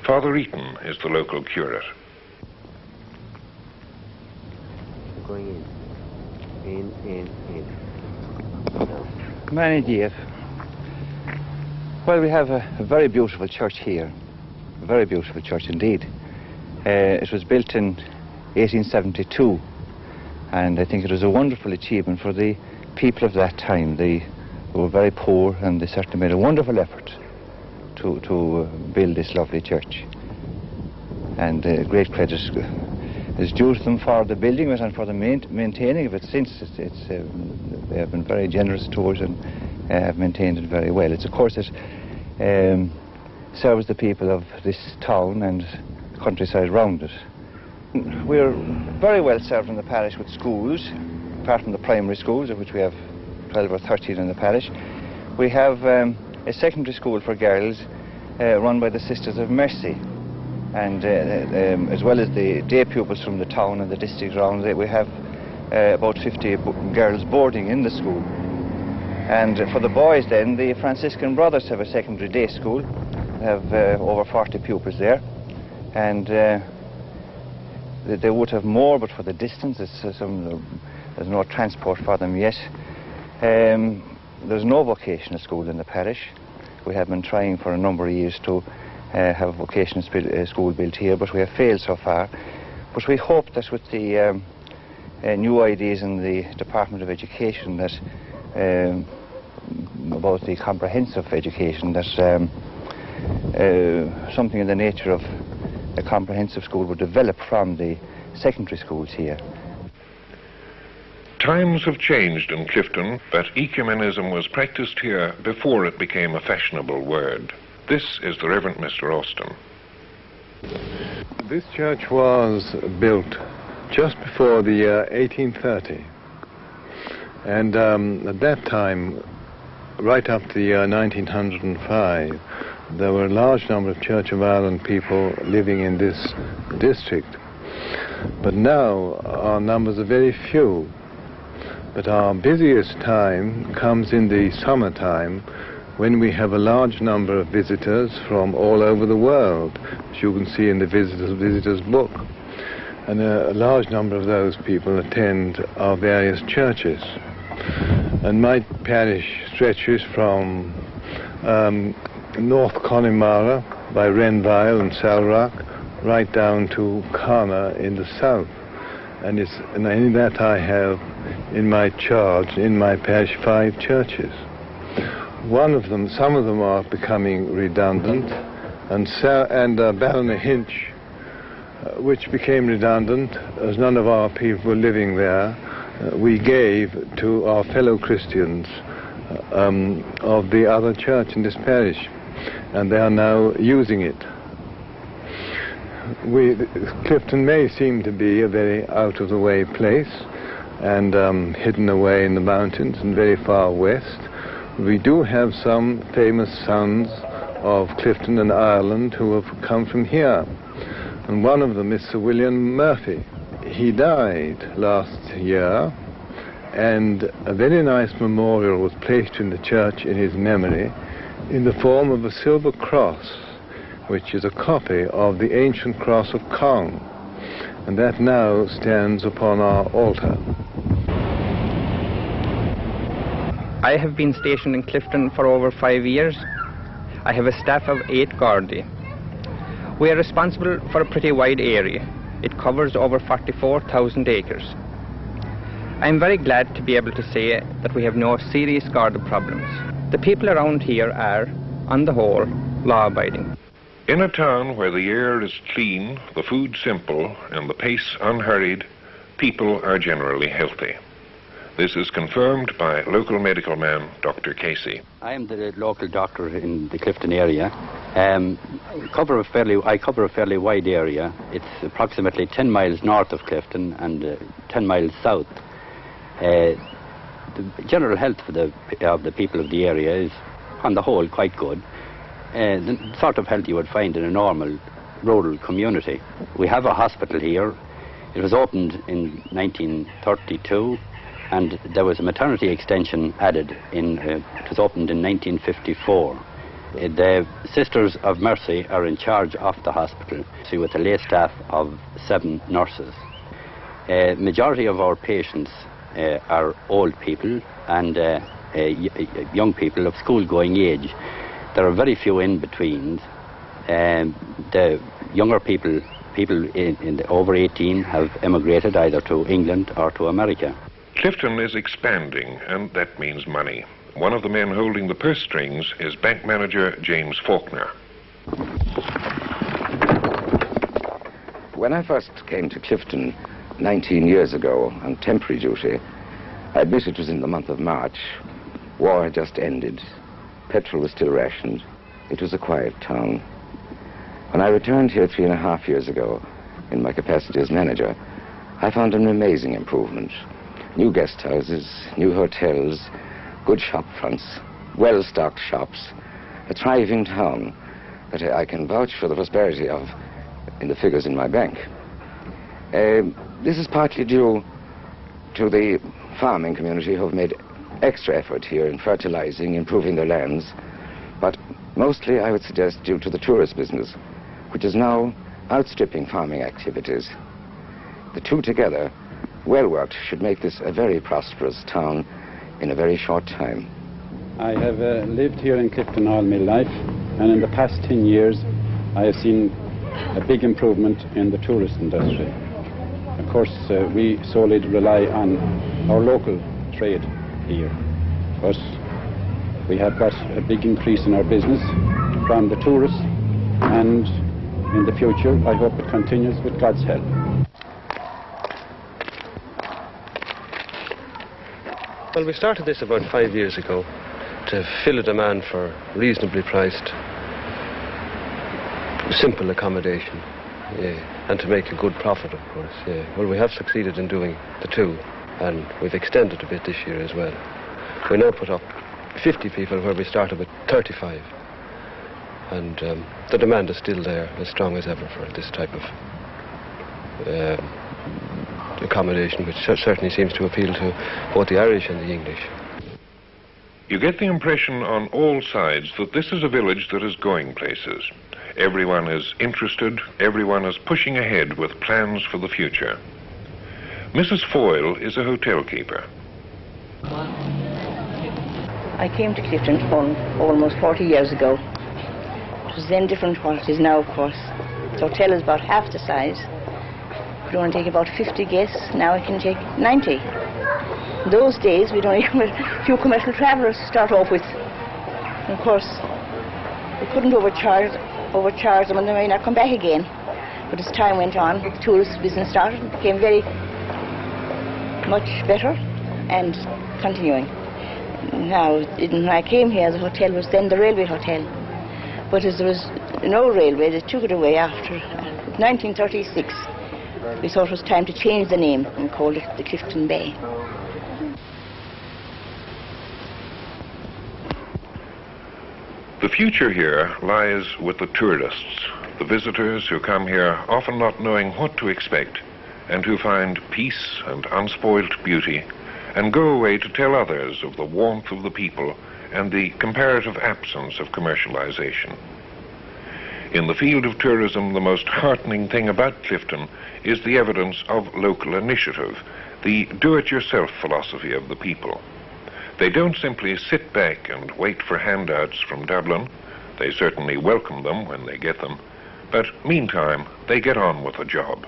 Father Eaton is the local curate. Going in. Many years. Well, we have a very beautiful church here. A very beautiful church indeed. It was built in 1872, and I think it was a wonderful achievement for the people of that time. They were very poor, and they certainly made a wonderful effort to build this lovely church. And great credit is due to them for the building of it and for the maintaining of it since. They have been very generous towards it and have maintained it very well. It's, of course, it serves the people of this town and the countryside round it. We're very well served in the parish with schools, apart from the primary schools, of which we have 12 or 13 in the parish. We have a secondary school for girls run by the Sisters of Mercy, and as well as the day pupils from the town and the district around it, we have about 50 girls boarding in the school. And for the boys then, the Franciscan Brothers have a secondary day school. They have over 40 pupils there, and they would have more, but for the distance, there's no transport for them yet. There's no vocational school in the parish. We have been trying for a number of years to have a vocational school built here, but we have failed so far. But we hope that with the new ideas in the Department of Education, that about the comprehensive education, that something in the nature of a comprehensive school would develop from the secondary schools here. Times have changed in Clifden, but ecumenism was practiced here before it became a fashionable word. This is the Reverend Mr. Austin. This church was built just before the year 1830. And at that time, right up to the year 1905, there were a large number of Church of Ireland people living in this district. But now our numbers are very few. But our busiest time comes in the summertime, when we have a large number of visitors from all over the world, as you can see in the visitors book. And a large number of those people attend our various churches. And my parish stretches from North Connemara by Renville and Salrock right down to Connor in the south. And in that I have in my charge, in my parish, 5 churches. Some of them are becoming redundant, and Ballynahinch, which became redundant as none of our people were living there, we gave to our fellow Christians of the other church in this parish, and they are now using it. Clifden may seem to be a very out-of-the-way place and hidden away in the mountains and very far west. We do have some famous sons of Clifden and Ireland who have come from here, and one of them is Sir William Murphy. He died last year, and a very nice memorial was placed in the church in his memory in the form of a silver cross, which is a copy of the ancient cross of Cong, and that now stands upon our altar. I have been stationed in Clifden for over 5 years. I have a staff of 8 Gardaí. We are responsible for a pretty wide area. It covers over 44,000 acres. I am very glad to be able to say that we have no serious Garda problems. The people around here are, on the whole, law-abiding. In a town where the air is clean, the food simple, and the pace unhurried, people are generally healthy. This is confirmed by local medical man Dr. Casey. I am the local doctor in the Clifden area. I cover a fairly wide area. It's approximately 10 miles north of Clifden and 10 miles south. The general health of the people of the area is, on the whole, quite good. The sort of health you would find in a normal rural community. We have a hospital here. It was opened in 1932. And there was a maternity extension added it was opened in 1954. The Sisters of Mercy are in charge of the hospital, with a lay staff of 7 nurses. Majority of our patients are old people and young people of school-going age. There are very few in-betweens. The younger people over 18 have emigrated either to England or to America. Clifden is expanding, and that means money. One of the men holding the purse strings is bank manager James Faulkner. When I first came to Clifden 19 years ago on temporary duty, I admit it was in the month of March. War had just ended. Petrol was still rationed. It was a quiet town. When I returned here 3.5 years ago, in my capacity as manager, I found an amazing improvement. New guest houses, new hotels, good shop fronts, well-stocked shops, a thriving town that I can vouch for the prosperity of in the figures in my bank. This is partly due to the farming community who have made extra effort here in fertilizing, improving their lands, but mostly I would suggest due to the tourist business, which is now outstripping farming activities. The two together, well worked, should make this a very prosperous town in a very short time. I have lived here in Clifden all my life, and in the past 10 years I have seen a big improvement in the tourist industry. Of course, we solely rely on our local trade here, but we have got a big increase in our business from the tourists, and in the future I hope it continues with God's help. Well, we started this about 5 years ago to fill a demand for reasonably priced, simple accommodation, and to make a good profit, of course. Well, we have succeeded in doing the two, and we've extended a bit this year as well. We now put up 50 people where we started with 35, and the demand is still there, as strong as ever for this type of accommodation, which certainly seems to appeal to both the Irish and the English. You get the impression on all sides that this is a village that is going places. Everyone is interested, everyone is pushing ahead with plans for the future. Mrs. Foyle is a hotel keeper. I came to Clifden almost 40 years ago. It was then different from what it is now, of course. The hotel is about half the size. It could only take about 50 guests. Now it can take 90. In those days, we'd only have a few commercial travellers to start off with. And of course, we couldn't overcharge them, and they may not come back again. But as time went on, the tourist business started and became very much better and continuing. Now, when I came here, the hotel was then the railway hotel. But as there was no railway, they took it away after 1936. We thought it was time to change the name and called it the Clifden Bay. The future here lies with the tourists, the visitors who come here often not knowing what to expect, and who find peace and unspoilt beauty, and go away to tell others of the warmth of the people and the comparative absence of commercialization. In the field of tourism, the most heartening thing about Clifden is the evidence of local initiative, the do-it-yourself philosophy of the people. They don't simply sit back and wait for handouts from Dublin. They certainly welcome them when they get them, but meantime, they get on with the job.